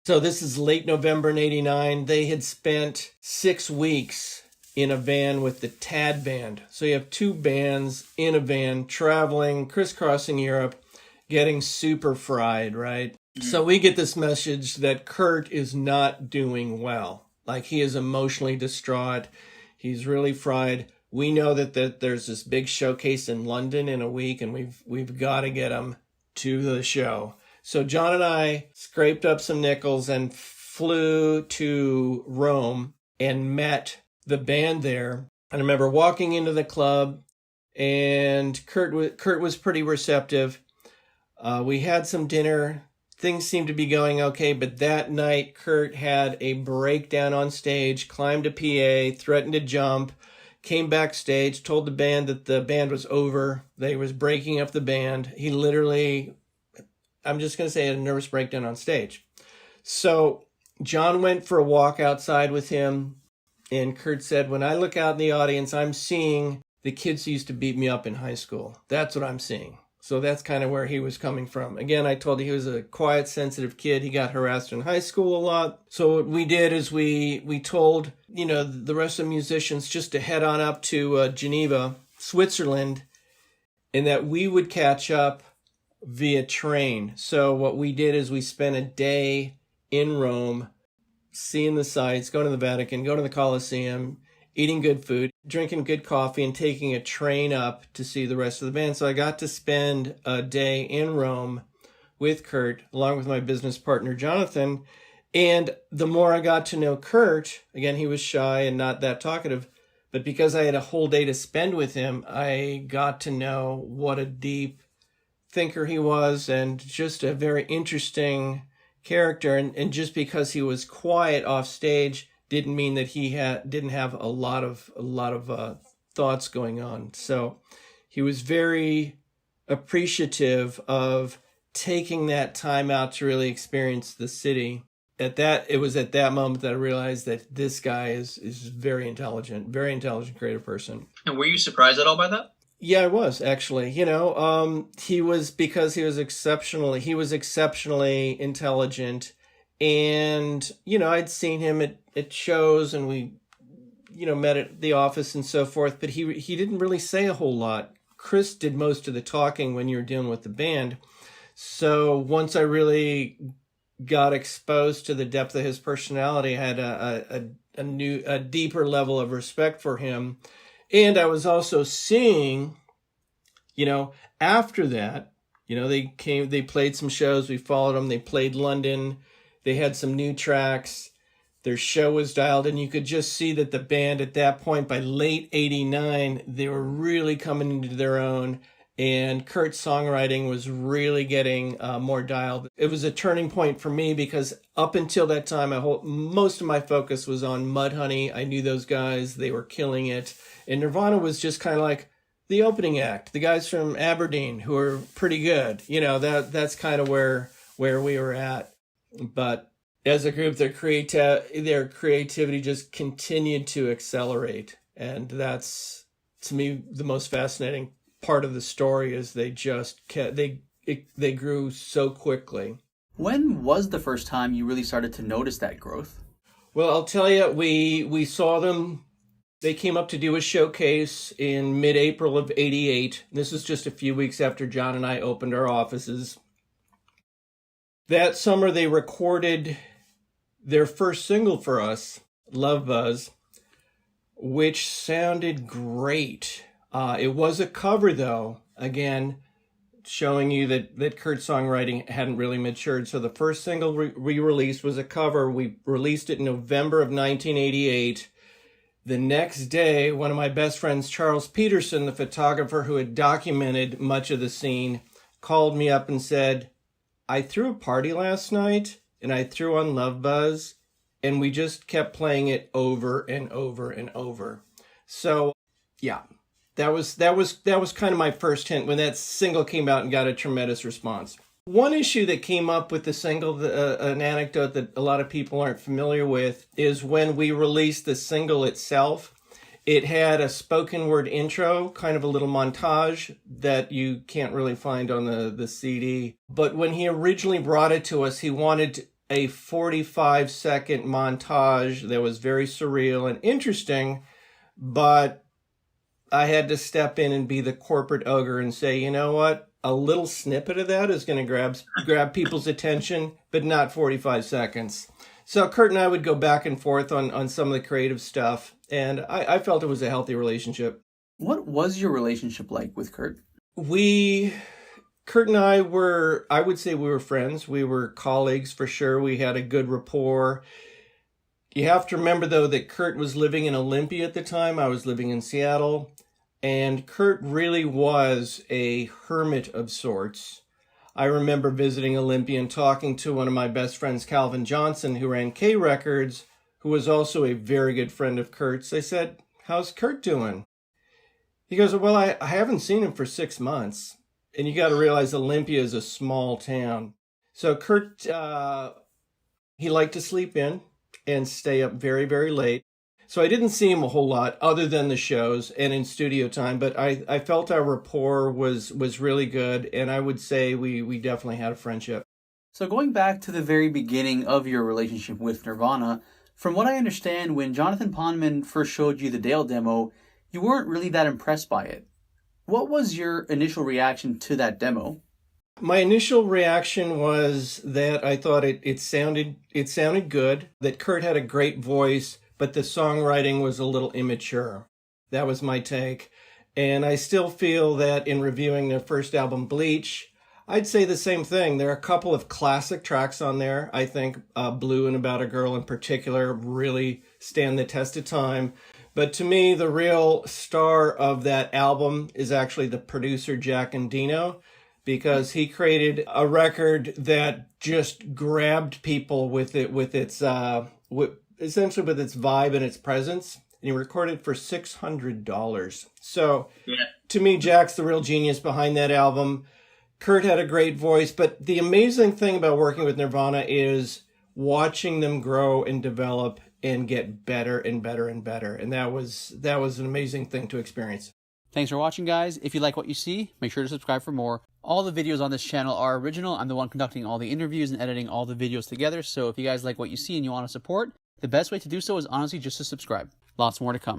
So this is late November in 89. They had spent 6 weeks in a van with the Tad band. So you have two bands in a van traveling, crisscrossing Europe, getting super fried, right? So we get this message that Kurt is not doing well. Like, he is emotionally distraught. He's really fried. We know that there's this big showcase in London in a week, and we've got to get him to the show. So John and I scraped up some nickels and flew to Rome and met the band there. And I remember walking into the club, and Kurt was pretty receptive. We had some dinner. Things seemed to be going okay, but that night Kurt had a breakdown on stage, climbed a PA, threatened to jump, came backstage, told the band that the band was over. They was breaking up the band. He literally, I'm just going to say, had a nervous breakdown on stage. So John went for a walk outside with him, and Kurt said, when I look out in the audience, I'm seeing the kids who used to beat me up in high school. That's what I'm seeing. So that's kind of where he was coming from. Again, I told you he was a quiet, sensitive kid. He got harassed in high school a lot. So what we did is we told, the rest of the musicians just to head on up to Geneva, Switzerland, and that we would catch up via train. So what we did is we spent a day in Rome, seeing the sights, going to the Vatican, going to the Colosseum, eating good food, drinking good coffee, and taking a train up to see the rest of the band. So I got to spend a day in Rome with Kurt, along with my business partner, Jonathan. And the more I got to know Kurt, again, he was shy and not that talkative, but because I had a whole day to spend with him, I got to know what a deep thinker he was, and just a very interesting character. And just because he was quiet off stage didn't mean that he didn't have a lot of thoughts going on. So he was very appreciative of taking that time out to really experience the city. It was at that moment that I realized that this guy is very intelligent, creative person. And were you surprised at all by that? Yeah, I was, actually. He was exceptionally intelligent. And, I'd seen him at shows, and we, met at the office and so forth, but he didn't really say a whole lot. Chris did most of the talking when you were dealing with the band. So once I really got exposed to the depth of his personality, I had a deeper level of respect for him. And I was also seeing, after that, they played some shows, we followed them, they played London. They had some new tracks. Their show was dialed, and you could just see that the band at that point, by late 89, they were really coming into their own, and Kurt's songwriting was really getting more dialed. It was a turning point for me because up until that time, most of my focus was on Mudhoney. I knew those guys. They were killing it. And Nirvana was just kind of like the opening act. The guys from Aberdeen who are pretty good. That's kind of where we were at. But as a group, their creativity just continued to accelerate. And that's, to me, the most fascinating part of the story is they grew so quickly. When was the first time you really started to notice that growth? Well, I'll tell you, we saw them. They came up to do a showcase in mid-April of 88. This was just a few weeks after John and I opened our offices. That summer, they recorded their first single for us, Love Buzz, which sounded great. It was a cover, though, again, showing you that Kurt's songwriting hadn't really matured. So the first single we released was a cover. We released it in November of 1988. The next day, one of my best friends, Charles Peterson, the photographer who had documented much of the scene, called me up and said, I threw a party last night, and I threw on Love Buzz, and we just kept playing it over and over and over. So, yeah, that was kind of my first hint when that single came out and got a tremendous response. One issue that came up with the single, an anecdote that a lot of people aren't familiar with, is when we released the single itself, it had a spoken word intro, kind of a little montage that you can't really find on the CD. But when he originally brought it to us, he wanted a 45-second montage that was very surreal and interesting, but I had to step in and be the corporate ogre and say, you know what? A little snippet of that is going to grab people's attention, but not 45 seconds. So Kurt and I would go back and forth on some of the creative stuff, and I felt it was a healthy relationship. What was your relationship like with Kurt? Kurt and I would say we were friends. We were colleagues for sure. We had a good rapport. You have to remember, though, that Kurt was living in Olympia at the time. I was living in Seattle. And Kurt really was a hermit of sorts. I remember visiting Olympia and talking to one of my best friends, Calvin Johnson, who ran K Records, who was also a very good friend of Kurt's. I said, how's Kurt doing? He goes, well, I haven't seen him for 6 months. And you got to realize Olympia is a small town. So Kurt, he liked to sleep in and stay up very, very late. So I didn't see him a whole lot other than the shows and in studio time, but I felt our rapport was really good, and I would say we definitely had a friendship. So going back to the very beginning of your relationship with Nirvana, from what I understand, when Jonathan Pondman first showed you the Dale demo, you weren't really that impressed by it. What was your initial reaction to that demo? My initial reaction was that I thought it sounded good, that Kurt had a great voice, but the songwriting was a little immature. That was my take. And I still feel that in reviewing their first album, Bleach, I'd say the same thing. There are a couple of classic tracks on there. I think Blue and About a Girl in particular really stand the test of time. But to me, the real star of that album is actually the producer, Jack Endino, because he created a record that just grabbed people with its essentially with its vibe and its presence. And he recorded for $600. So to me, Jack's the real genius behind that album. Kurt had a great voice, but the amazing thing about working with Nirvana is watching them grow and develop and get better and better and better. And that was an amazing thing to experience. Thanks for watching, guys. If you like what you see, make sure to subscribe for more. All the videos on this channel are original. I'm the one conducting all the interviews and editing all the videos together. So if you guys like what you see and you want to support, the best way to do so is honestly just to subscribe. Lots more to come.